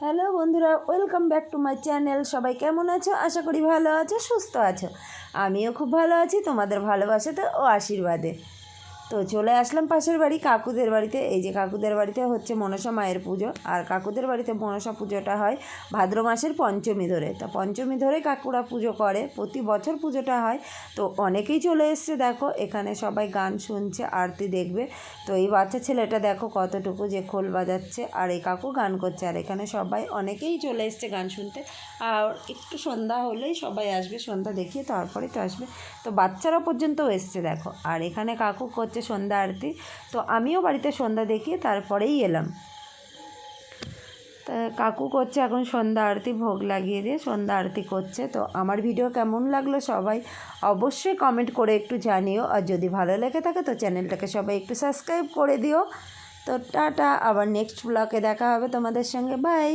Hello বন্ধুরা, welcome back to my channel. সবাই কেমন আছো? আশা করি ভালো আছো, সুস্থ আছো। আমিও খুব ভালো আছি তোমাদের ভালোবাসাতে ও আশীর্বাদে। তো চলে আসলাম পাশের বাড়ি কাকুদের বাড়িতে। এই যে কাকুদের বাড়িতে হচ্ছে মনসা মায়ের পুজো, আর কাকুদের বাড়িতে মনসা পুজোটা হয় ভাদ্র মাসের পঞ্চমী ধরে। তা পঞ্চমী ধরে কাকুরা পুজো করে, প্রতি বছর পুজোটা হয়। তো অনেকেই চলে এসছে, দেখো এখানে সবাই গান শুনছে, আরতি দেখবে। তো এই বাচ্চা ছেলেটা দেখো কতটুকু যে খোল বাজাচ্ছে, আর এই কাকু গান করছে, আর এখানে সবাই অনেকেই চলে এসছে গান শুনতে। আর একটু সন্ধ্যা হলেই সবাই আসবে, সন্ধ্যা দেখিয়ে তারপরে তো আসবে। তো বাচ্চারা পর্যন্তও এসছে দেখো। আর এখানে কাকু করছে সন্ধ্যা আরতি। তো আমিও বাড়িতে সন্ধ্যা দেখিয়ে তারপরেই এলাম। তা কাকু করছে এখন সন্ধ্যা আরতি, ভোগ লাগিয়ে দিয়ে সন্ধ্যা আরতি করছে। তো আমার ভিডিও কেমন লাগলো সবাই অবশ্যই কমেন্ট করে একটু জানিও, আর যদি ভালো লেগে থাকে তো চ্যানেলটাকে সবাই একটু সাবস্ক্রাইব করে দিও। তো টাটা, আবার নেক্সট ব্লগে দেখা হবে তোমাদের সঙ্গে, বাই।